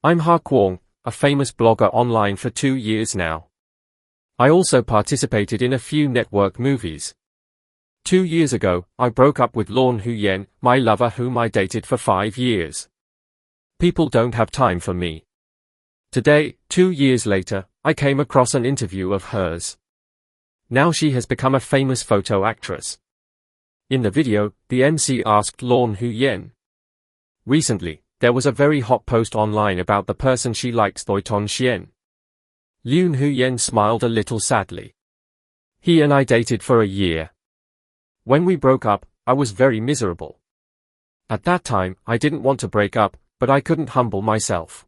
I'm Ha Kwong, a famous blogger online for 2 years now. I also participated in a few network movies. 2 years ago, I broke up with Lorn Hu Yen, my lover whom I dated for 5 years. People don't have time for me. Today, 2 years later, I came across an interview of hers. Now she has become a famous photo actress. In the video, the MC asked Lorn Hu Yen. Recently, there was a very hot post online about the person she likes, Thoi Ton Xian. Lorn Hu Yen smiled a little sadly. He and I dated for a year. When we broke up, I was very miserable. At that time, I didn't want to break up, but I couldn't humble myself.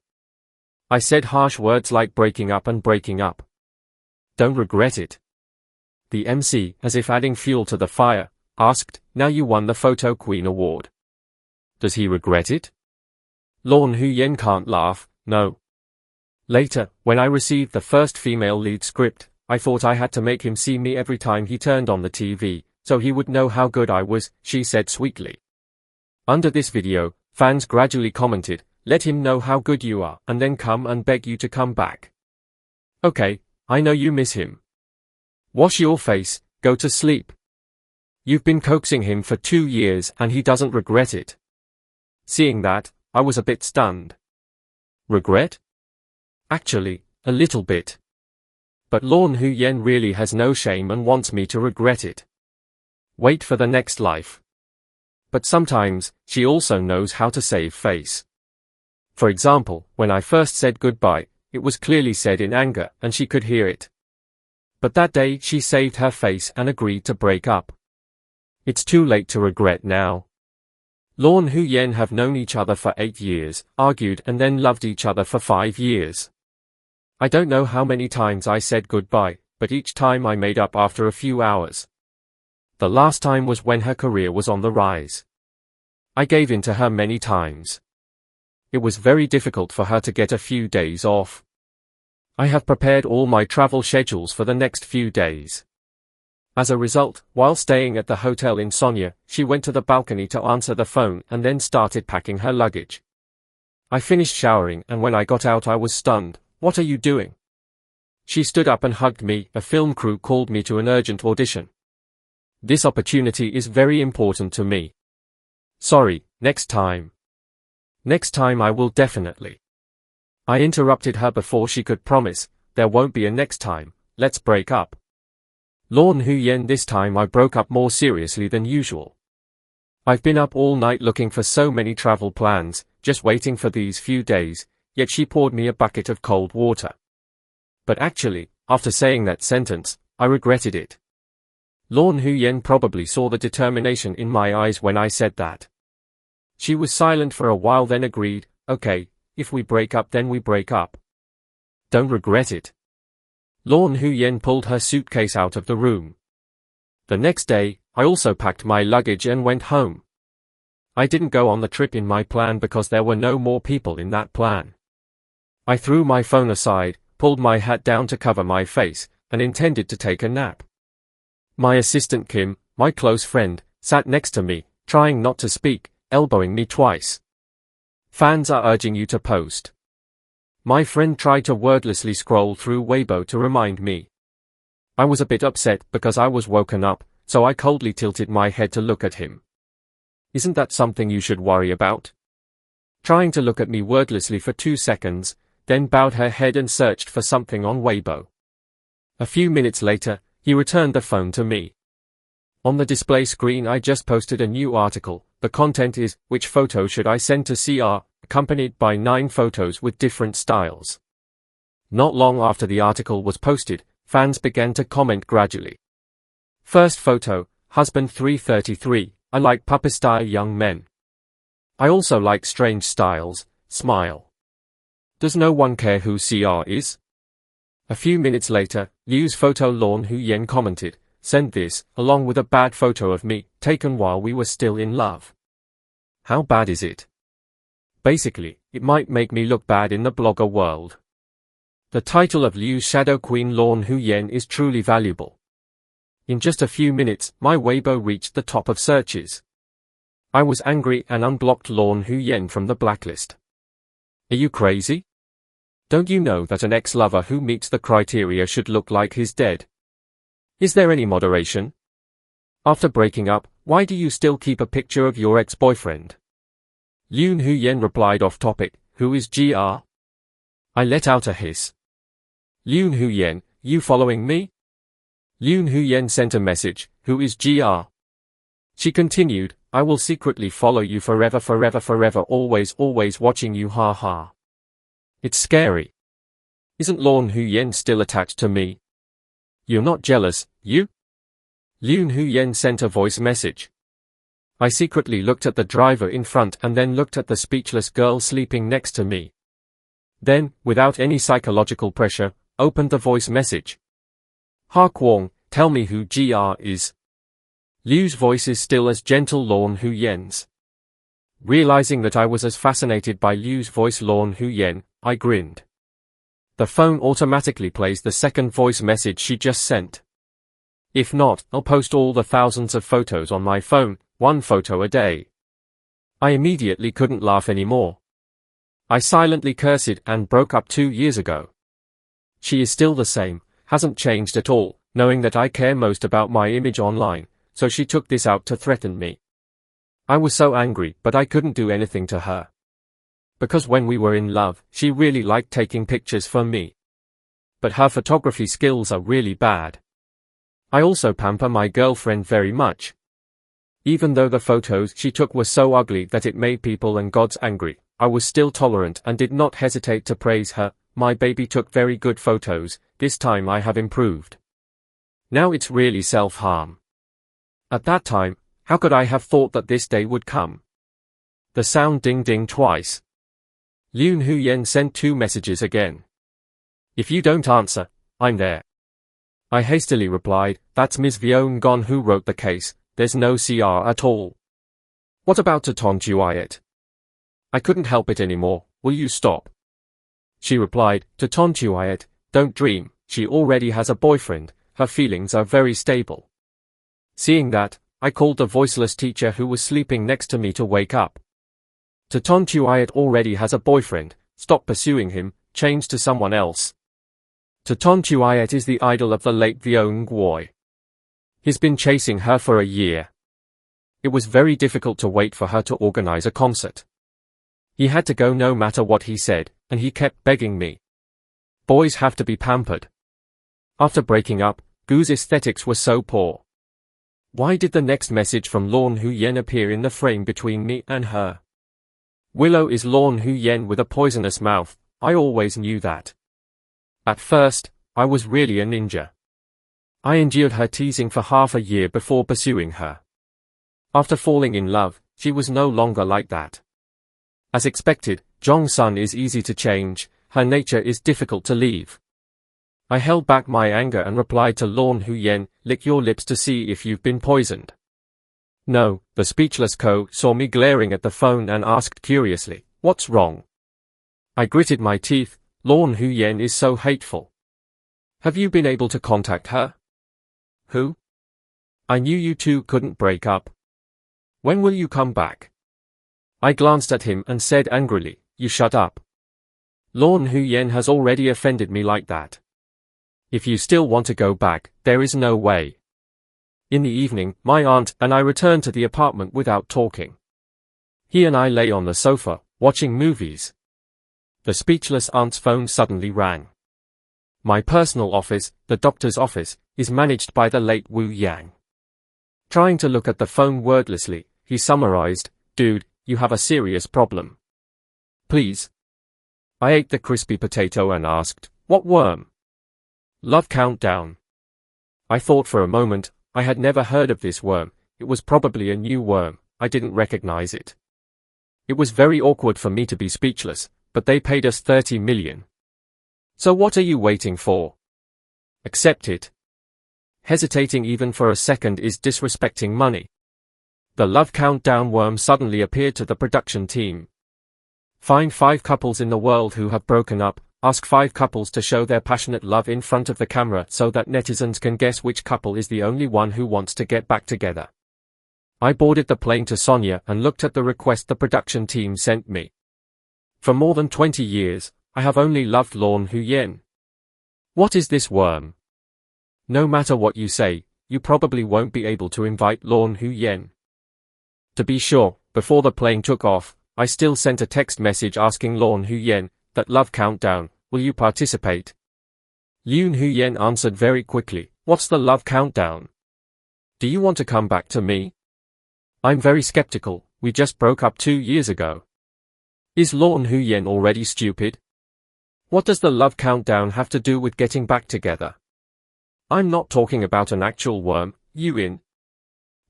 I said harsh words like breaking up and breaking up. Don't regret it. The MC, as if adding fuel to the fire, asked, now you won the Photo Queen award. Does he regret it? Lorn Hu Yen can't laugh, no. Later, when I received the first female lead script, I thought I had to make him see me every time he turned on the TV, so he would know how good I was, she said sweetly. Under this video, fans gradually commented, let him know how good you are, and then come and beg you to come back. Okay, I know you miss him. Wash your face, go to sleep. You've been coaxing him for 2 years and he doesn't regret it. Seeing that, I was a bit stunned. Regret? Actually, a little bit. But Lorn Hu Yen really has no shame and wants me to regret it. Wait for the next life. But sometimes, she also knows how to save face. For example, when I first said goodbye, it was clearly said in anger and she could hear it. But that day she saved her face and agreed to break up. It's too late to regret now. Lorn Hu Yen have known each other for 8 years, argued and then loved each other for 5 years. I don't know how many times I said goodbye, but each time I made up after a few hours. The last time was when her career was on the rise. I gave in to her many times. It was very difficult for her to get a few days off. I have prepared all my travel schedules for the next few days. As a result, while staying at the hotel in Sonia, she went to the balcony to answer the phone and then started packing her luggage. I finished showering and when I got out I was stunned. What are you doing? She stood up and hugged me. A film crew called me to an urgent audition. This opportunity is very important to me. Sorry, next time. Next time I will definitely. I interrupted her before she could promise, there won't be a next time, let's break up. Lorn Hu Yen, this time I broke up more seriously than usual. I've been up all night looking for so many travel plans, just waiting for these few days, yet she poured me a bucket of cold water. But actually, after saying that sentence, I regretted it. Lorn Hu Yen probably saw the determination in my eyes when I said that. She was silent for a while then agreed, okay, if we break up then we break up. Don't regret it. Lorn Hu Yen pulled her suitcase out of the room. The next day, I also packed my luggage and went home. I didn't go on the trip in my plan because there were no more people in that plan. I threw my phone aside, pulled my hat down to cover my face, and intended to take a nap. My assistant Kim, my close friend, sat next to me, trying not to speak, elbowing me twice. Fans are urging you to post. My friend tried to wordlessly scroll through Weibo to remind me. I was a bit upset because I was woken up, so I coldly tilted my head to look at him. Isn't that something you should worry about? Trying to look at me wordlessly for 2 seconds, then bowed her head and searched for something on Weibo. A few minutes later, he returned the phone to me. On the display screen I just posted a new article. The content is, which photo should I send to CR, accompanied by 9 photos with different styles. Not long after the article was posted, fans began to comment gradually. First photo, husband 333, I like puppy style young men. I also like strange styles, smile. Does no one care who CR is? A few minutes later, Liu's photo Lorn Hu Yen commented, send this, along with a bad photo of me, taken while we were still in love. How bad is it? Basically, it might make me look bad in the blogger world. The title of Liu's Shadow Queen Lorn Hu Yen is truly valuable. In just a few minutes, my Weibo reached the top of searches. I was angry and unblocked Lorn Hu Yen from the blacklist. Are you crazy? Don't you know that an ex-lover who meets the criteria should look like he's dead? Is there any moderation? After breaking up, why do you still keep a picture of your ex-boyfriend? Yoon Hoo-yen replied off topic, who is GR? I let out a hiss. Yoon Hoo-yen, you following me? Yoon Hoo-yen sent a message, who is GR? She continued, I will secretly follow you forever forever forever always always watching you ha ha. It's scary. Isn't Lorn Hoo-yen still attached to me? You're not jealous, you? Yoon Hoo-yen sent a voice message. I secretly looked at the driver in front and then looked at the speechless girl sleeping next to me. Then, without any psychological pressure, opened the voice message. Ha Kwong, tell me who GR is. Liu's voice is still as gentle Lorn Hoo-yen's. Realizing that I was as fascinated by Liu's voice Lorn Hoo-yen, I grinned. The phone automatically plays the second voice message she just sent. If not, I'll post all the thousands of photos on my phone, one photo a day. I immediately couldn't laugh anymore. I silently cursed and broke up 2 years ago. She is still the same, hasn't changed at all, knowing that I care most about my image online, so she took this out to threaten me. I was so angry, but I couldn't do anything to her. Because when we were in love, she really liked taking pictures for me. But her photography skills are really bad. I also pamper my girlfriend very much. Even though the photos she took were so ugly that it made people and gods angry, I was still tolerant and did not hesitate to praise her. My baby took very good photos, this time I have improved. Now it's really self-harm. At that time, how could I have thought that this day would come? The sound ding-ding twice. Yoon Hoo-yen sent 2 messages again. If you don't answer, I'm there. I hastily replied, that's Ms. Vyeon Gon who wrote the case, there's no CR at all. What about Taton Juiet? I couldn't help it anymore, will you stop? She replied, Taton Juiet, don't dream, she already has a boyfriend, her feelings are very stable. Seeing that, I called the voiceless teacher who was sleeping next to me to wake up. Taton Juiet already has a boyfriend, stop pursuing him, change to someone else. Taton Juiet is the idol of the late Vyeon Gwoi. He's been chasing her for a year. It was very difficult to wait for her to organize a concert. He had to go no matter what he said, and he kept begging me. Boys have to be pampered. After breaking up, Gu's aesthetics were so poor. Why did the next message from Lorn Hoo-yen appear in the frame between me and her? Willow is Lorn Hoo-yen with a poisonous mouth, I always knew that. At first, I was really a ninja. I endured her teasing for half a year before pursuing her. After falling in love, she was no longer like that. As expected, Jong-sun is easy to change, her nature is difficult to leave. I held back my anger and replied to Lorn Hoo-yen, lick your lips to see if you've been poisoned. No, the speechless Ko saw me glaring at the phone and asked curiously, what's wrong? I gritted my teeth, Lorn Hoo-yen is so hateful. Have you been able to contact her? Who? I knew you two couldn't break up. When will you come back? I glanced at him and said angrily, you shut up. Lorn Hoo-yen has already offended me like that. If you still want to go back, there is no way. In the evening, my aunt and I returned to the apartment without talking. He and I lay on the sofa, watching movies. The speechless aunt's phone suddenly rang. My personal office, the doctor's office, is managed by the late Wu Yang. Trying to look at the phone wordlessly, he summarized, dude, you have a serious problem. Please. I ate the crispy potato and asked, what worm? Love countdown. I thought for a moment, I had never heard of this worm, it was probably a new worm, I didn't recognize it. It was very awkward for me to be speechless, but they paid us 30 million. So what are you waiting for? Accept it. Hesitating even for a second is disrespecting money. The love countdown worm suddenly appeared to the production team. Find 5 couples in the world who have broken up, ask 5 couples to show their passionate love in front of the camera so that netizens can guess which couple is the only one who wants to get back together. I boarded the plane to Sonia and looked at the request the production team sent me. For more than 20 years, I have only loved Lorn Huyen. What is this worm? No matter what you say, you probably won't be able to invite Lorn Huyen. To be sure, before the plane took off, I still sent a text message asking Lorn Huyen, that love countdown, will you participate? Lorn Huyen answered very quickly, what's the love countdown? Do you want to come back to me? I'm very skeptical, we just broke up 2 years ago. Is Lorn Huyen already stupid? What does the love countdown have to do with getting back together? I'm not talking about an actual worm, Yuin.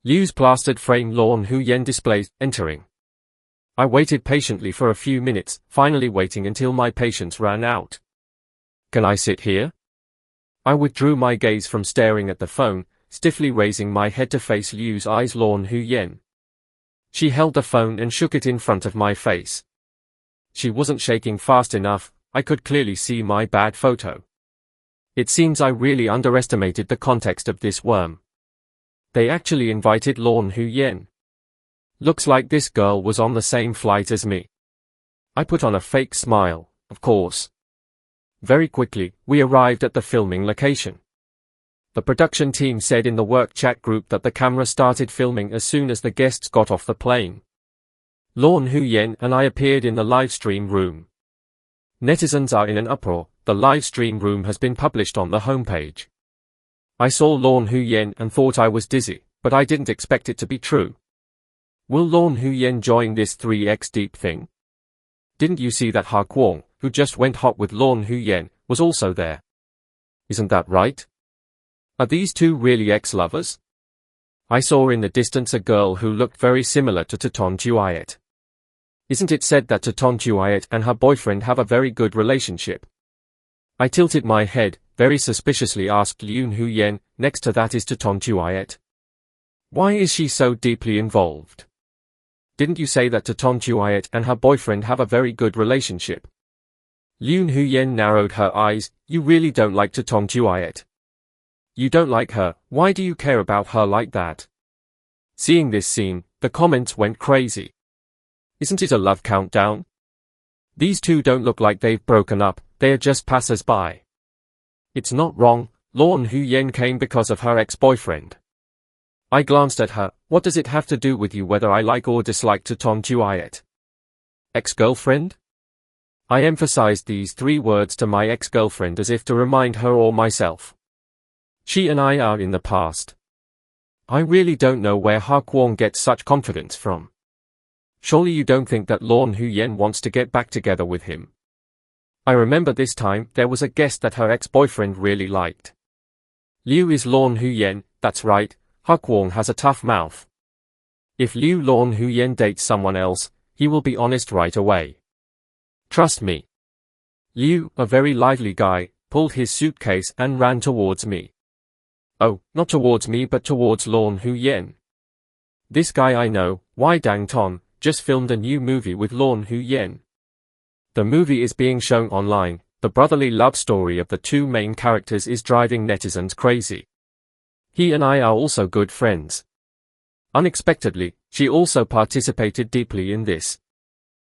Liu's plastered frame Lorn Huyen displays, entering. I waited patiently for a few minutes, finally waiting until my patience ran out. Can I sit here? I withdrew my gaze from staring at the phone, stiffly raising my head to face Liu's eyes. Lorn Huyen. She held the phone and shook it in front of my face. She wasn't shaking fast enough, I could clearly see my bad photo. It seems I really underestimated the context of this worm. They actually invited Lorn Huyen. Looks like this girl was on the same flight as me. I put on a fake smile, of course. Very quickly, we arrived at the filming location. The production team said in the work chat group that the camera started filming as soon as the guests got off the plane. Lorn Huyen and I appeared in the live stream room. Netizens are in an uproar, the live stream room has been published on the homepage. I saw Lorn Huyen and thought I was dizzy, but I didn't expect it to be true. Will Lorn Huyen join this 3x deep thing? Didn't you see that Ha Kwong, who just went hot with Lorn Huyen, was also there? Isn't that right? Are these two really ex-lovers? I saw in the distance a girl who looked very similar to Taton Tuayet. Isn't it said that Taton Tuayet and her boyfriend have a very good relationship? I tilted my head, very suspiciously asked Lorn Huyen, next to that is Taton Tuayet. Why is she so deeply involved? Didn't you say that Taton Tuayet and her boyfriend have a very good relationship? Lorn Huyen narrowed her eyes, you really don't like Taton Tuayet. You don't like her, why do you care about her like that? Seeing this scene, the comments went crazy. Isn't it a love countdown? These two don't look like they've broken up, they are just passers-by. It's not wrong, Lorn Huyen came because of her ex-boyfriend. I glanced at her, what does it have to do with you whether I like or dislike Taton Tuayet? Ex-girlfriend? I emphasized these 3 words to my ex-girlfriend as if to remind her or myself. She and I are in the past. I really don't know where Ha Kwong gets such confidence from. Surely you don't think that Lorn Huyen wants to get back together with him. I remember this time there was a guest that her ex-boyfriend really liked. Liu is Lorn Huyen, that's right, Ha Kwong has a tough mouth. If Lorn Huyen dates someone else, he will be honest right away. Trust me. Liu, a very lively guy, pulled his suitcase and ran towards me. Oh, not towards me but towards Lorn Huyen. This guy I know, Wai Dang Ton, just filmed a new movie with Lorn Huyen. The movie is being shown online, the brotherly love story of the 2 main characters is driving netizens crazy. He and I are also good friends. Unexpectedly, she also participated deeply in this.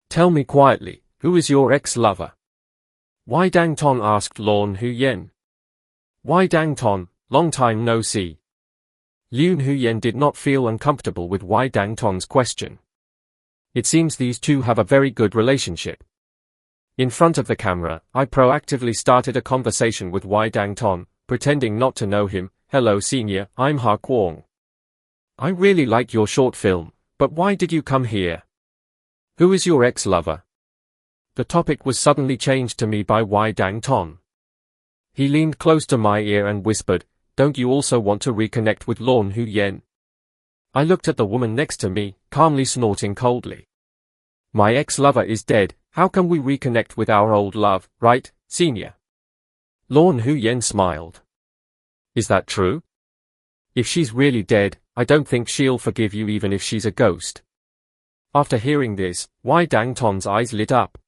Tell me quietly, who is your ex-lover? Wai Dang Ton asked Lorn Huyen. Wai Dang Ton, long time no see. Lorn Huyen did not feel uncomfortable with Wai Dang Ton's question. It seems these two have a very good relationship. In front of the camera, I proactively started a conversation with Wai Dang Ton, pretending not to know him. Hello senior, I'm Ha Kwong. I really like your short film, but why did you come here? Who is your ex-lover? The topic was suddenly changed to me by Wai Dang Ton. He leaned close to my ear and whispered, don't you also want to reconnect with Lorn Huyen? I looked at the woman next to me, calmly snorting coldly. My ex-lover is dead, how can we reconnect with our old love, right, senior? Lorn Huyen smiled. Is that true? If she's really dead, I don't think she'll forgive you even if she's a ghost. After hearing this, Wai Dang Ton's eyes lit up.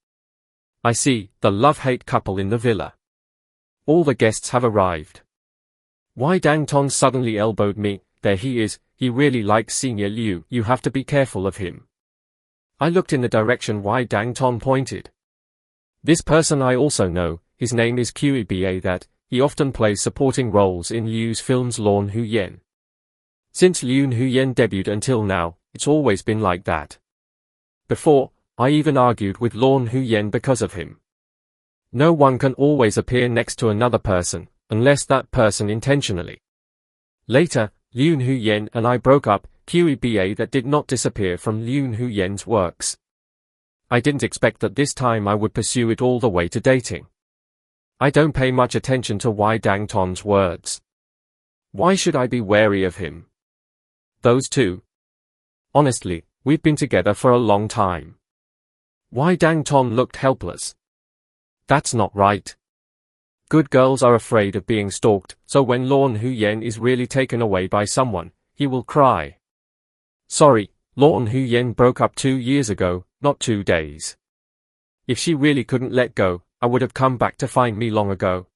I see, the love-hate couple in the villa. All the guests have arrived. Wai Dang Ton suddenly elbowed me, there he is, he really likes Senior Liu, you have to be careful of him. I looked in the direction Wai Dang Ton pointed. This person I also know, his name is QEBA that, he often plays supporting roles in Liu's films Lorn Hu Yen. Since Lorn Hu Yen debuted until now, it's always been like that. Before, I even argued with Lorn Hu Yen because of him. No one can always appear next to another person, unless that person intentionally. Later, Lorn Hu Yen and I broke up, QEBA that did not disappear from Lorn Hu Yen's works. I didn't expect that this time I would pursue it all the way to dating. I don't pay much attention to Wai Dang Ton's words. Why should I be wary of him? Those two. Honestly, we've been together for a long time. Wai Dang Ton looked helpless. That's not right. Good girls are afraid of being stalked, so when Lorn Hu Yen is really taken away by someone, he will cry. Sorry, Lorn Hu Yen broke up 2 years ago, not 2 days. If she really couldn't let go, I would have come back to find me long ago.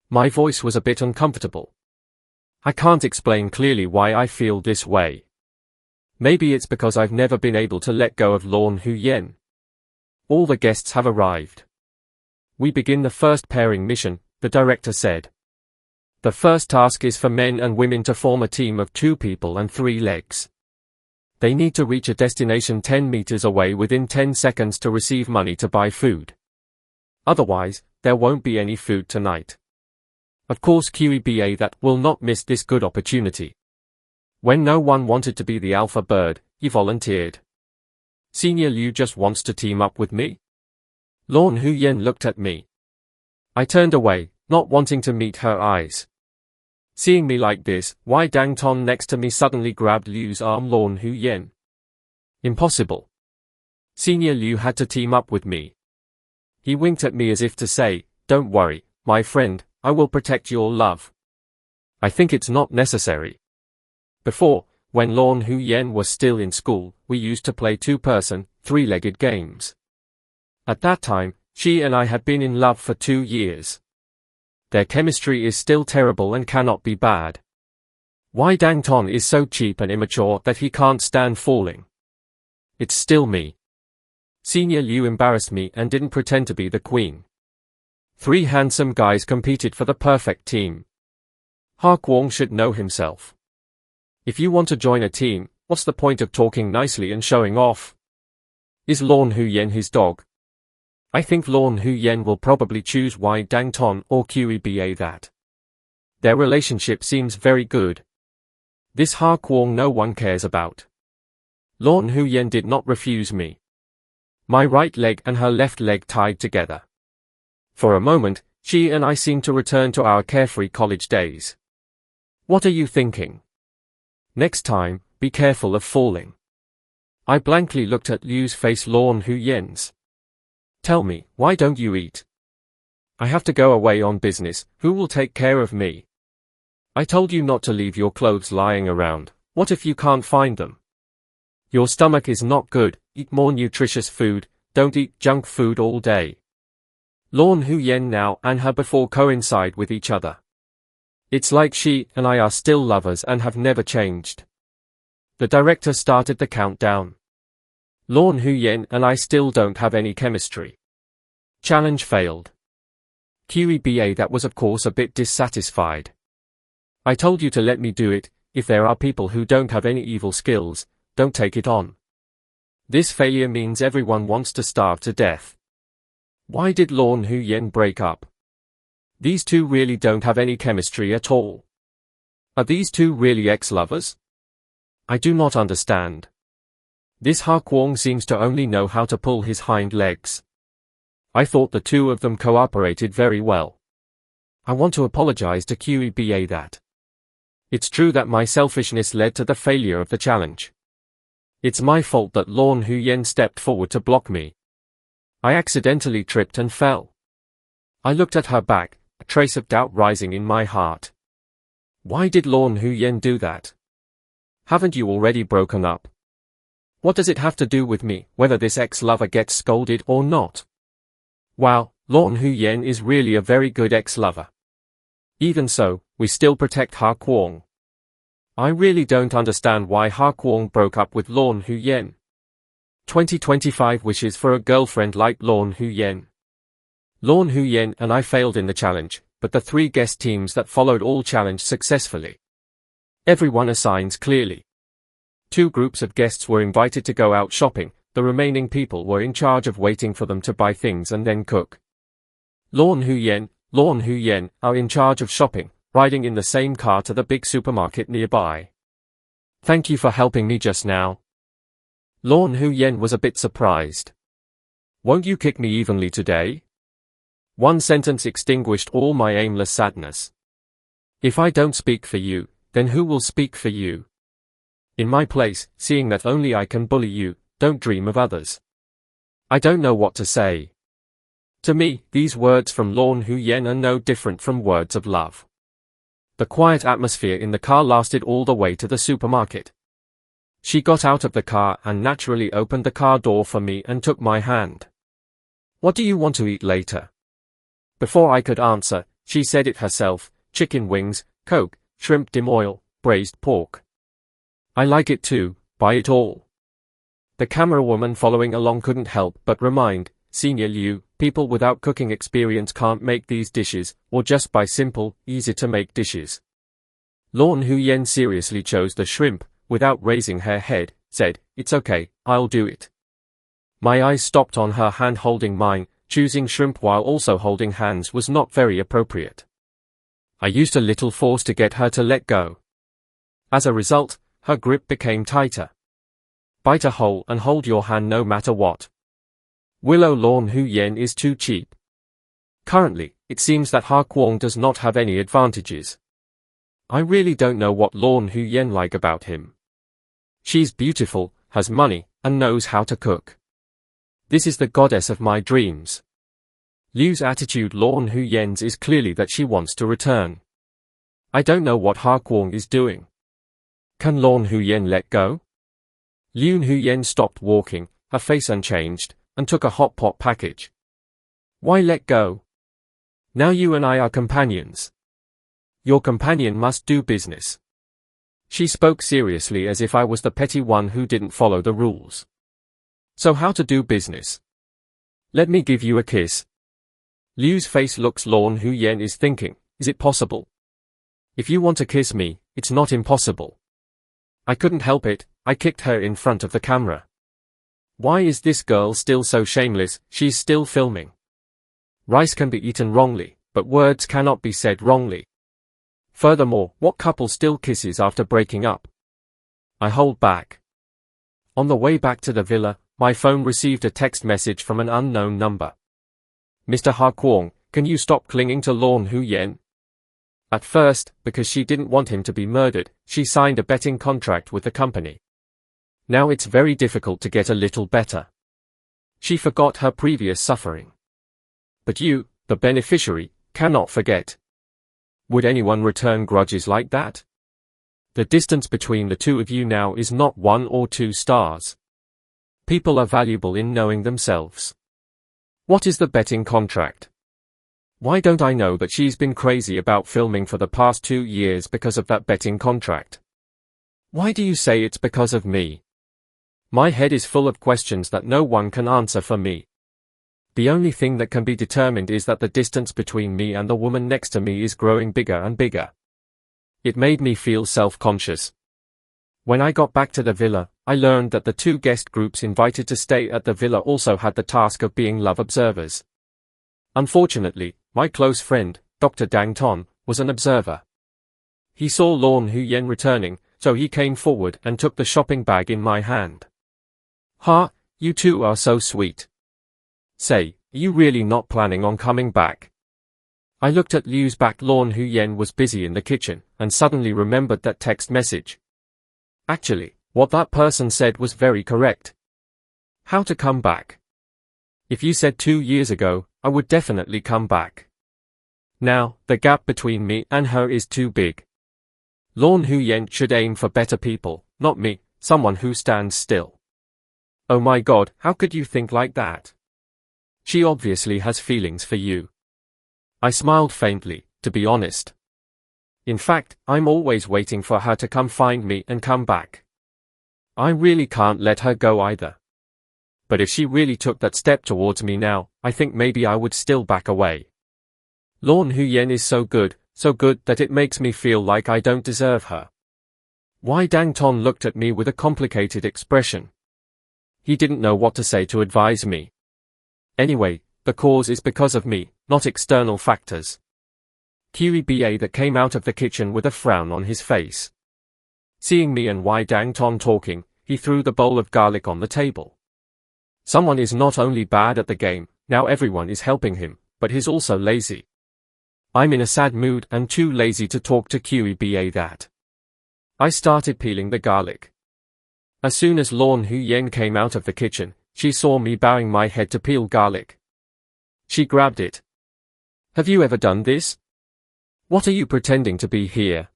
My voice was a bit uncomfortable. I can't explain clearly why I feel this way. Maybe it's because I've never been able to let go of Lorn Hu Yen. All the guests have arrived. We begin the first pairing mission, the director said. The first task is for men and women to form a team of 2 people and 3 legs. They need to reach a destination 10 meters away within 10 seconds to receive money to buy food. Otherwise, there won't be any food tonight. Of course QEBA that will not miss this good opportunity. When no one wanted to be the alpha bird, he volunteered. Senior Liu just wants to team up with me? Lorn Hu Yen looked at me. I turned away, not wanting to meet her eyes. Seeing me like this, Wai Dang Ton next to me suddenly grabbed Liu's arm. Lorn Hu Yen. Impossible. Senior Liu had to team up with me. He winked at me as if to say, don't worry, my friend, I will protect your love. I think it's not necessary. Before, when Lorn Hu Yen was still in school, we used to play 2-person, 3-legged games. At that time, she and I had been in love for 2 years. Their chemistry is still terrible and cannot be bad. Wai Dang Ton is so cheap and immature that he can't stand falling. It's still me. Senior Liu embarrassed me and didn't pretend to be the queen. 3 handsome guys competed for the perfect team. Ha Kwong should know himself. If you want to join a team, what's the point of talking nicely and showing off? Is Lorn Hu Yen his dog? I think Lorn Hu Yen will probably choose Wai Dang Ton or QEBA that. Their relationship seems very good. This Ha Kwong no one cares about. Lorn Hu Yen did not refuse me. My right leg and her left leg tied together. For a moment, she and I seemed to return to our carefree college days. What are you thinking? Next time, be careful of falling. I blankly looked at Liu's face. Lorn Hu Yen's. Tell me, why don't you eat? I have to go away on business, who will take care of me? I told you not to leave your clothes lying around, what if you can't find them? Your stomach is not good, eat more nutritious food, don't eat junk food all day. Lorn Hu Yen now and her before coincide with each other. It's like she and I are still lovers and have never changed. The director started the countdown. Lorn Hu Yen and I still don't have any chemistry. Challenge failed. QEBA that was of course a bit dissatisfied. I told you to let me do it, if there are people who don't have any evil skills, don't take it on. This failure means everyone wants to starve to death. Why did Lorn Hu Yen break up? These 2 really don't have any chemistry at all. Are these 2 really ex-lovers? I do not understand. This Ha Kwong seems to only know how to pull his hind legs. I thought the 2 of them cooperated very well. I want to apologize to QEBA that. It's true that my selfishness led to the failure of the challenge. It's my fault that Lorn Hu Yen stepped forward to block me. I accidentally tripped and fell. I looked at her back, a trace of doubt rising in my heart. Why did Lorn Hu Yen do that? Haven't you already broken up? What does it have to do with me, whether this ex-lover gets scolded or not? Wow, Lorn Hu Yen is really a very good ex-lover. Even so, we still protect Ha Kwong. I really don't understand why Ha Kwong broke up with Lorn Hu Yen. 2025 wishes for a girlfriend like Lorn Hu Yen. Lorn Huyen and I failed in the challenge, but the 3 guest teams that followed all challenged successfully. Everyone assigns clearly. 2 groups of guests were invited to go out shopping, the remaining people were in charge of waiting for them to buy things and then cook. Lorn Huyen are in charge of shopping, riding in the same car to the big supermarket nearby. Thank you for helping me just now. Lorn Huyen was a bit surprised. Won't you kick me evenly today? One sentence extinguished all my aimless sadness. If I don't speak for you, then who will speak for you? In my place, seeing that only I can bully you, don't dream of others. I don't know what to say. To me, these words from Lorn Huyen are no different from words of love. The quiet atmosphere in the car lasted all the way to the supermarket. She got out of the car and naturally opened the car door for me and took my hand. What do you want to eat later? Before I could answer, she said it herself, chicken wings, Coke, shrimp dim oil, braised pork. I like it too, buy it all. The camera woman following along couldn't help but remind, Senior Liu, people without cooking experience can't make these dishes, or just buy simple, easy-to-make dishes. Lorn Huyen seriously chose the shrimp, without raising her head, said, "It's okay, I'll do it." My eyes stopped on her hand holding mine. Choosing shrimp while also holding hands was not very appropriate. I used a little force to get her to let go. As a result, her grip became tighter. Bite a hole and hold your hand no matter what. Willow Lorn Huyen is too cheap. Currently, it seems that Ha Kwong does not have any advantages. I really don't know what Lorn Huyen like about him. She's beautiful, has money, and knows how to cook. This is the goddess of my dreams. Liu's attitude Lorn Huyen's is clearly that she wants to return. I don't know what Ha Kwong is doing. Can Lorn Huyen let go? Liu Huyen stopped walking, her face unchanged, and took a hot pot package. Why let go? Now you and I are companions. Your companion must do business. She spoke seriously as if I was the petty one who didn't follow the rules. So how to do business? Let me give you a kiss. Liu's face looks. Lorn Huyen is thinking, is it possible? If you want to kiss me, it's not impossible. I couldn't help it, I kicked her in front of the camera. Why is this girl still so shameless? She's still filming. Rice can be eaten wrongly, but words cannot be said wrongly. Furthermore, what couple still kisses after breaking up? I hold back. On the way back to the villa, my phone received a text message from an unknown number. Mr. Ha Kwong, can you stop clinging to Lorn Huyen? At first, because she didn't want him to be murdered, she signed a betting contract with the company. Now it's very difficult to get a little better. She forgot her previous suffering. But you, the beneficiary, cannot forget. Would anyone return grudges like that? The distance between the two of you now is not 1 or 2 stars. People are valuable in knowing themselves. What is the betting contract? Why don't I know that she's been crazy about filming for the past 2 years because of that betting contract? Why do you say it's because of me? My head is full of questions that no one can answer for me. The only thing that can be determined is that the distance between me and the woman next to me is growing bigger and bigger. It made me feel self-conscious. When I got back to the villa, I learned that the 2 guest groups invited to stay at the villa also had the task of being love observers. Unfortunately, my close friend, Dr. Dang Ton, was an observer. He saw Lorn Huyen returning, so he came forward and took the shopping bag in my hand. "Ha, you two are so sweet. Say, are you really not planning on coming back?" I looked at Liu's back. Lorn Huyen was busy in the kitchen, and suddenly remembered that text message. Actually, what that person said was very correct. How to come back? If you said 2 years ago, I would definitely come back. Now, the gap between me and her is too big. Lorn Huyen should aim for better people, not me, someone who stands still. Oh my God, how could you think like that? She obviously has feelings for you. I smiled faintly, to be honest. In fact, I'm always waiting for her to come find me and come back. I really can't let her go either. but if she really took that step towards me now, I think maybe I would still back away. Lorn Huyen is so good that it makes me feel like I don't deserve her. Wai Dang Ton looked at me with a complicated expression. He didn't know what to say to advise me. Anyway, the cause is because of me, not external factors. QEBA that came out of the kitchen with a frown on his face. Seeing me and Wai Dang Ton talking, he threw the bowl of garlic on the table. Someone is not only bad at the game, now everyone is helping him, but he's also lazy. I'm in a sad mood and too lazy to talk to QEBA that. I started peeling the garlic. As soon as Lorn Huyen came out of the kitchen, she saw me bowing my head to peel garlic. She grabbed it. Have you ever done this? What are you pretending to be here?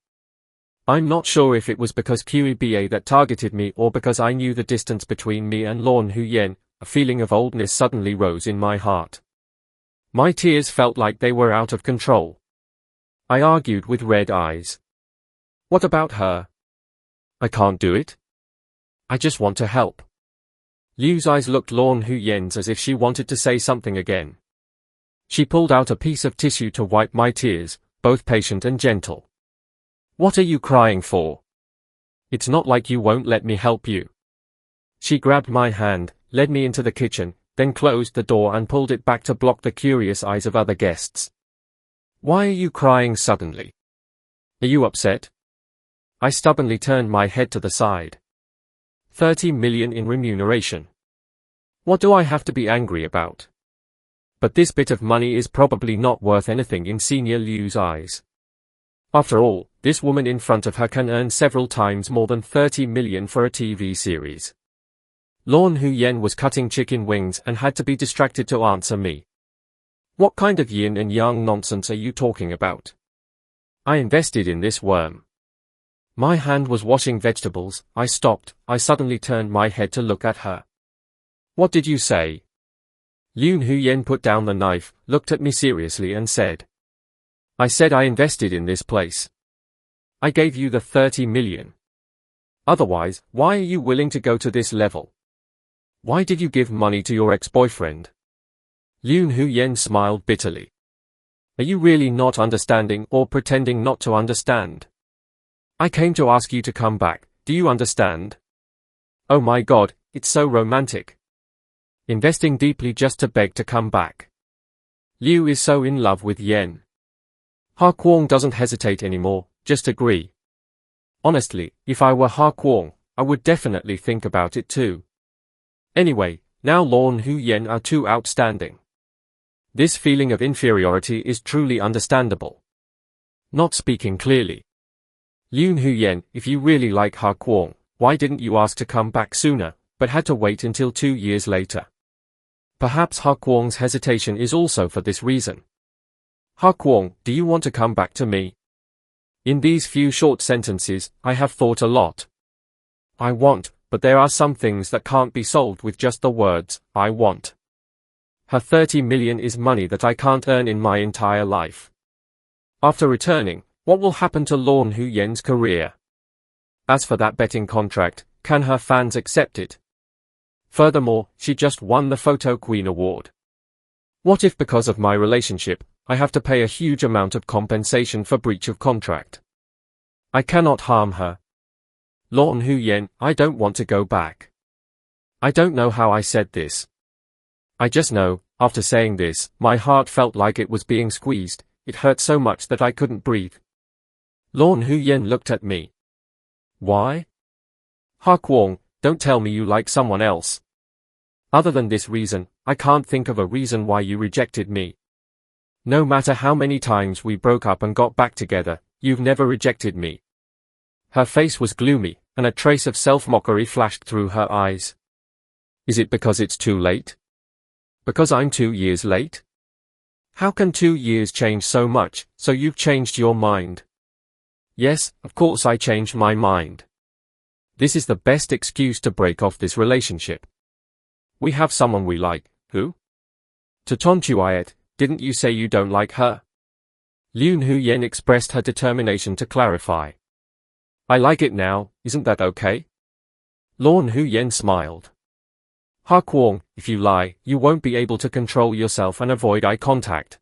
I'm not sure if it was because QEBA that targeted me or because I knew the distance between me and Lorn Huyen, a feeling of oldness suddenly rose in my heart. My tears felt like they were out of control. I argued with red eyes. What about her? I can't do it. I just want to help. Liu's eyes looked Lorn Huyen's as if she wanted to say something again. She pulled out a piece of tissue to wipe my tears, both patient and gentle. What are you crying for? It's not like you won't let me help you. She grabbed my hand, led me into the kitchen, then closed the door and pulled it back to block the curious eyes of other guests. Why are you crying suddenly? Are you upset? I stubbornly turned my head to the side. 30 million in remuneration. What do I have to be angry about? But this bit of money is probably not worth anything in Senior Liu's eyes. After all, this woman in front of her can earn several times more than 30 million for a TV series. Lorn Huyen was cutting chicken wings and had to be distracted to answer me. What kind of yin and yang nonsense are you talking about? I invested in this worm. My hand was washing vegetables. I stopped. I suddenly turned my head to look at her. What did you say? Lorn Huyen put down the knife, looked at me seriously and said. I said I invested in this place. I gave you the 30 million. Otherwise, why are you willing to go to this level? Why did you give money to your ex-boyfriend? Lorn Huyen smiled bitterly. Are you really not understanding or pretending not to understand? I came to ask you to come back, do you understand? Oh my God, it's so romantic. Investing deeply just to beg to come back. Liu is so in love with Yen. Ha Kuang doesn't hesitate anymore, just agree. Honestly, if I were Ha Kuang, I would definitely think about it too. Anyway, now Lorn Huyen are too outstanding. This feeling of inferiority is truly understandable. Not speaking clearly. Lorn Huyen, if you really like Ha Kuang, why didn't you ask to come back sooner, but had to wait until 2 years later? Perhaps Ha Kuang's hesitation is also for this reason. Ha Kuang, do you want to come back to me? In these few short sentences, I have thought a lot. I want, but there are some things that can't be solved with just the words, I want. Her 30 million is money that I can't earn in my entire life. After returning, what will happen to Lorn Huyen's career? As for that betting contract, can her fans accept it? Furthermore, she just won the Photo Queen award. What if because of my relationship, I have to pay a huge amount of compensation for breach of contract? I cannot harm her. Lorn Huyen, I don't want to go back. I don't know how I said this. I just know, after saying this, my heart felt like it was being squeezed. It hurt so much that I couldn't breathe. Lorn Huyen looked at me. Why? Ha Kuang, don't tell me you like someone else. Other than this reason, I can't think of a reason why you rejected me. No matter how many times we broke up and got back together, you've never rejected me. Her face was gloomy, and a trace of self-mockery flashed through her eyes. Is it because it's too late? Because I'm 2 years late? How can 2 years change so much, so you've changed your mind? Yes, of course I changed my mind. This is the best excuse to break off this relationship. We have someone we like, who? To Ton Chuiet, didn't you say you don't like her? Lorn Huyen expressed her determination to clarify. I like it now, isn't that okay? Lorn Huyen smiled. Ha Kwong, if you lie, you won't be able to control yourself and avoid eye contact.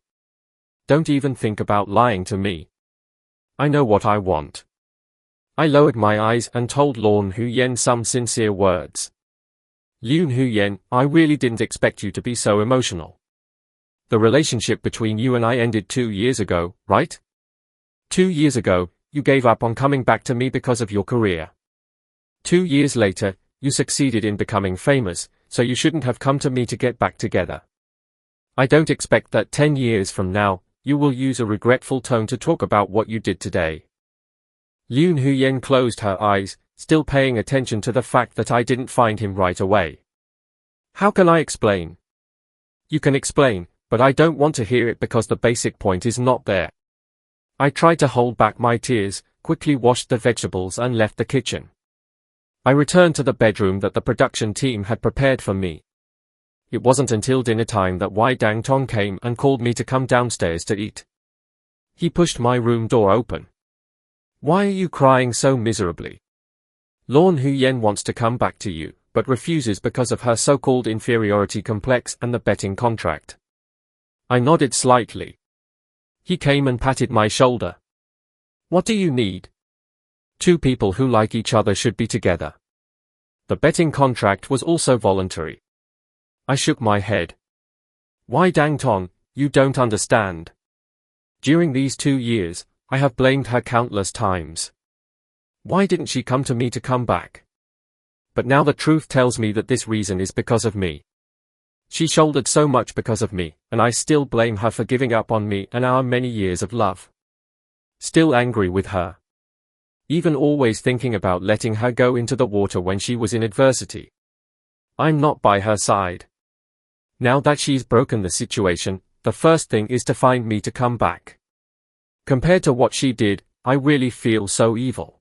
Don't even think about lying to me. I know what I want. I lowered my eyes and told Lorn Huyen some sincere words. Yoon Huyen, I really didn't expect you to be so emotional. The relationship between you and I ended 2 years ago, right? 2 years ago, you gave up on coming back to me because of your career. 2 years later, you succeeded in becoming famous, so you shouldn't have come to me to get back together. I don't expect that 10 years from now, you will use a regretful tone to talk about what you did today. Yoon Huyen closed her eyes, still paying attention to the fact that I didn't find him right away. How can I explain? You can explain, but I don't want to hear it because the basic point is not there. I tried to hold back my tears, quickly washed the vegetables and left the kitchen. I returned to the bedroom that the production team had prepared for me. It wasn't until dinner time that Wai Dang Tong came and called me to come downstairs to eat. He pushed my room door open. Why are you crying so miserably? Lorn Huyen wants to come back to you, but refuses because of her so-called inferiority complex and the betting contract. I nodded slightly. He came and patted my shoulder. What do you need? 2 people who like each other should be together. The betting contract was also voluntary. I shook my head. Wai Dang Tong, you don't understand. During these 2 years, I have blamed her countless times. Why didn't she come to me to come back? But now the truth tells me that this reason is because of me. She shouldered so much because of me, and I still blame her for giving up on me and our many years of love. Still angry with her. Even always thinking about letting her go into the water when she was in adversity. I'm not by her side. Now that she's broken the situation, the first thing is to find me to come back. Compared to what she did, I really feel so evil.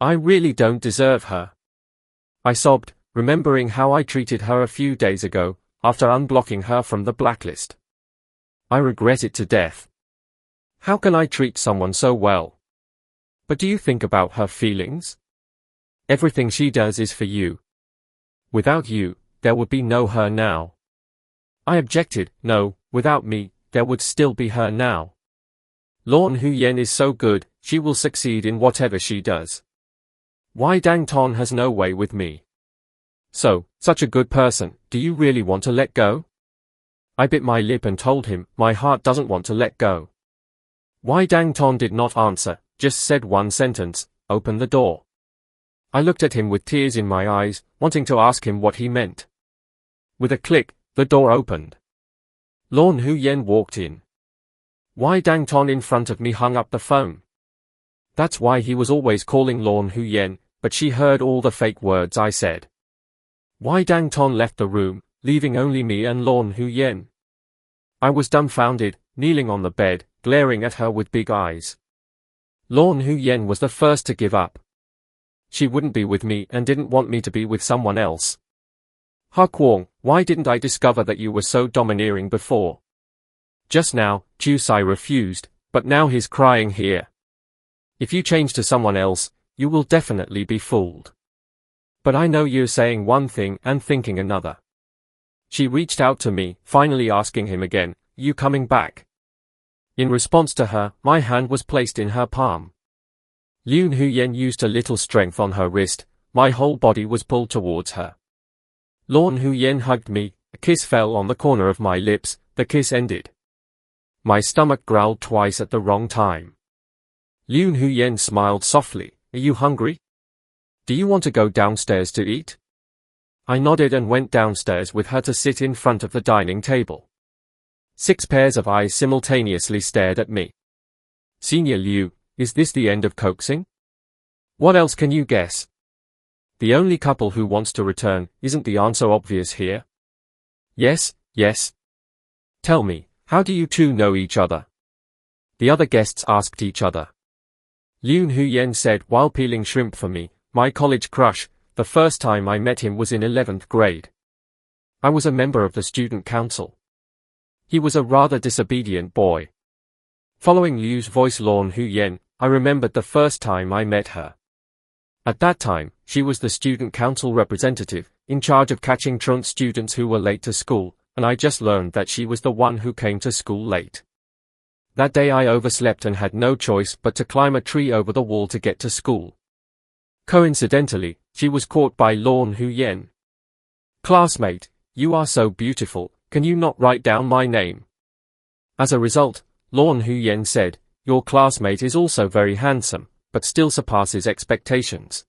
I really don't deserve her. I sobbed, remembering how I treated her a few days ago, after unblocking her from the blacklist. I regret it to death. How can I treat someone so well? But do you think about her feelings? Everything she does is for you. Without you, there would be no her now. I objected, no, without me, there would still be her now. Lorn Huyen is so good, she will succeed in whatever she does. Wai Dang Tong has no way with me. So, such a good person, do you really want to let go? I bit my lip and told him, my heart doesn't want to let go. Wai Dang Tong did not answer, just said one sentence, open the door. I looked at him with tears in my eyes, wanting to ask him what he meant. With a click, the door opened. Lorn Huyen walked in. Wai Dang Tong in front of me hung up the phone. That's why he was always calling Lorn Huyen, but she heard all the fake words I said. Wai Dang Tong left the room, leaving only me and Lorn Huyen. I was dumbfounded, kneeling on the bed, glaring at her with big eyes. Lorn Huyen was the first to give up. She wouldn't be with me and didn't want me to be with someone else. Ha Kwong, why didn't I discover that you were so domineering before? Just now, Chu Sai refused, but now he's crying here. If you change to someone else, you will definitely be fooled. But I know you're saying one thing and thinking another. She reached out to me, finally asking him again, you coming back? In response to her, my hand was placed in her palm. Yoon Huyen used a little strength on her wrist, my whole body was pulled towards her. Lorn Huyen hugged me, a kiss fell on the corner of my lips, the kiss ended. My stomach growled twice at the wrong time. Yoon Huyen smiled softly, are you hungry? Do you want to go downstairs to eat? I nodded and went downstairs with her to sit in front of the dining table. 6 pairs of eyes simultaneously stared at me. Senior Liu, is this the end of coaxing? What else can you guess? The only couple who wants to return, isn't the answer obvious here? Yes, yes. Tell me, how do you two know each other? The other guests asked each other. Yoon Huyen said while peeling shrimp for me, my college crush, the first time I met him was in 11th grade. I was a member of the student council. He was a rather disobedient boy. Following Liu's voice Lorn Huyen, I remembered the first time I met her. At that time, she was the student council representative, in charge of catching truant students who were late to school, and I just learned that she was the one who came to school late. That day I overslept and had no choice but to climb a tree over the wall to get to school. Coincidentally, she was caught by Lorn Hu Yen. "Classmate, you are so beautiful, can you not write down my name?" As a result, Lorn Hu Yen said, "Your classmate is also very handsome, but still surpasses expectations."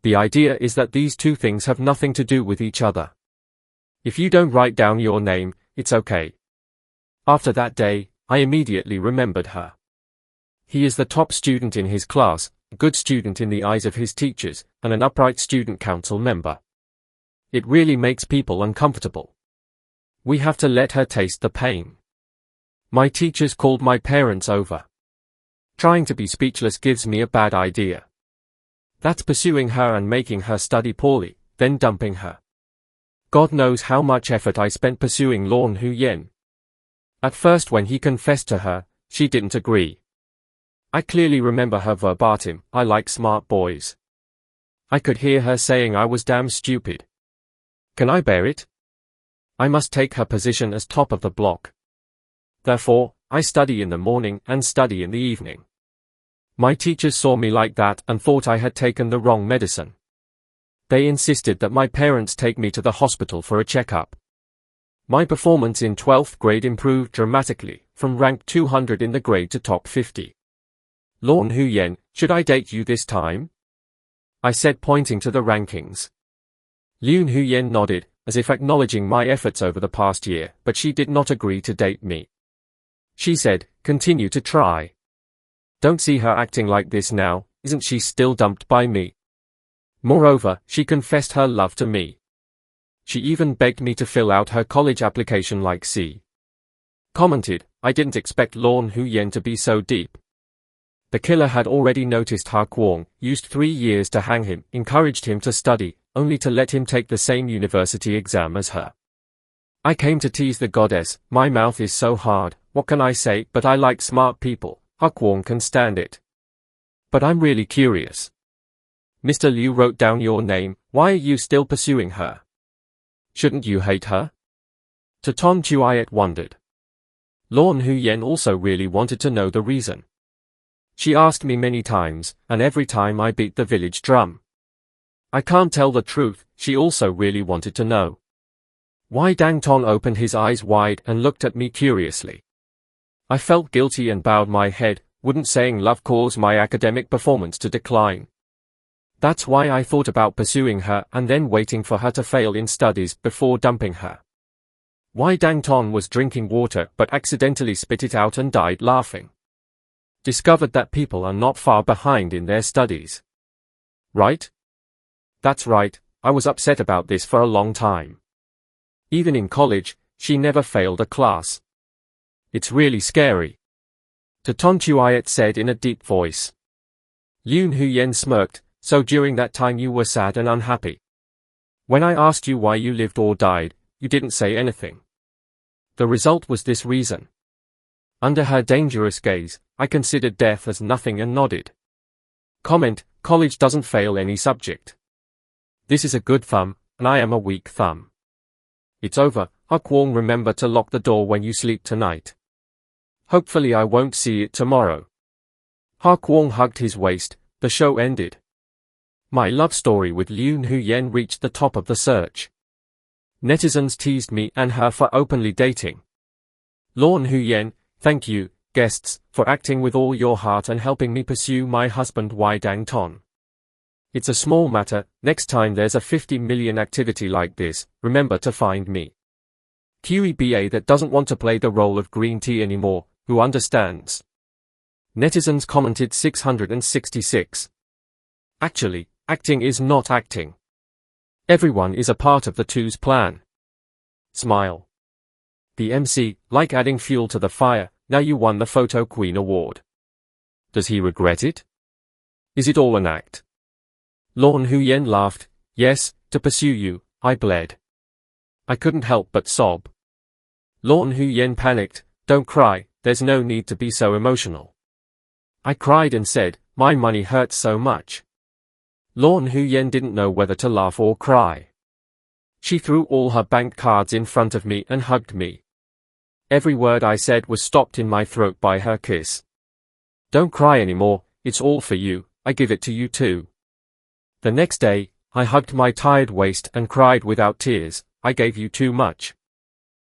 The idea is that these two things have nothing to do with each other. If you don't write down your name, it's okay. After that day, I immediately remembered her. He is the top student in his class, a good student in the eyes of his teachers, and an upright student council member. It really makes people uncomfortable. We have to let her taste the pain. My teachers called my parents over. Trying to be speechless gives me a bad idea. That's pursuing her and making her study poorly, then dumping her. God knows how much effort I spent pursuing Lorn Hu Yen. At first when he confessed to her, she didn't agree. I clearly remember her verbatim, "I like smart boys." I could hear her saying I was damn stupid. Can I bear it? I must take her position as top of the block. Therefore, I study in the morning and study in the evening. My teachers saw me like that and thought I had taken the wrong medicine. They insisted that my parents take me to the hospital for a checkup. My performance in 12th grade improved dramatically, from rank 200 in the grade to top 50. "Lorn Hu Yen, should I date you this time?" I said, pointing to the rankings. Lorn Hu Yen nodded, as if acknowledging my efforts over the past year, but she did not agree to date me. She said, "Continue to try. Don't see her acting like this now, isn't she still dumped by me?" Moreover, she confessed her love to me. She even begged me to fill out her college application like C. Commented, "I didn't expect Lorn Hu Yen to be so deep." The killer had already noticed Ha Kwong, used 3 years to hang him, encouraged him to study, only to let him take the same university exam as her. I came to tease the goddess, "My mouth is so hard, what can I say, but I like smart people. Ha Kwong can stand it." But I'm really curious. Mr. Liu wrote down your name, why are you still pursuing her? Shouldn't you hate her? Taton Chuayet wondered. Lorn Hu Yen also really wanted to know the reason. She asked me many times, and every time I beat the village drum. I can't tell the truth, she also really wanted to know. Wai Dang Tong opened his eyes wide and looked at me curiously. I felt guilty and bowed my head, wouldn't saying love cause my academic performance to decline. That's why I thought about pursuing her and then waiting for her to fail in studies before dumping her. Wai Dang Tong was drinking water but accidentally spit it out and died laughing. Discovered that people are not far behind in their studies. Right? That's right, I was upset about this for a long time. Even in college, she never failed a class. It's really scary. Taton Chuayet said in a deep voice. Lorn Hu Yen smirked, "So during that time you were sad and unhappy. When I asked you why you lived or died, you didn't say anything. The result was this reason." Under her dangerous gaze, I considered death as nothing and nodded. Comment, college doesn't fail any subject. This is a good thumb, and I am a weak thumb. It's over, Ha Kwong, remember to lock the door when you sleep tonight. Hopefully I won't see it tomorrow. Ha Kwong hugged his waist, the show ended. My love story with Lorn Hu Yen reached the top of the search. Netizens teased me and her for openly dating. Lorn Hu Yen, thank you, guests, for acting with all your heart and helping me pursue my husband Wai Dang Tong. It's a small matter, next time there's a 50 million activity like this, remember to find me. QEBA that doesn't want to play the role of green tea anymore, who understands? Netizens commented 666. Actually, acting is not acting. Everyone is a part of the two's plan. Smile. The MC, like adding fuel to the fire, now you won the Photo Queen award. Does he regret it? Is it all an act? Lorn Hu Yen laughed, yes, to pursue you, I bled. I couldn't help but sob. Lorn Hu Yen panicked, don't cry, there's no need to be so emotional. I cried and said, my money hurts so much. Lorn Huyen didn't know whether to laugh or cry. She threw all her bank cards in front of me and hugged me. Every word I said was stopped in my throat by her kiss. Don't cry anymore, it's all for you, I give it to you too. The next day, I hugged my tired waist and cried without tears, I gave you too much.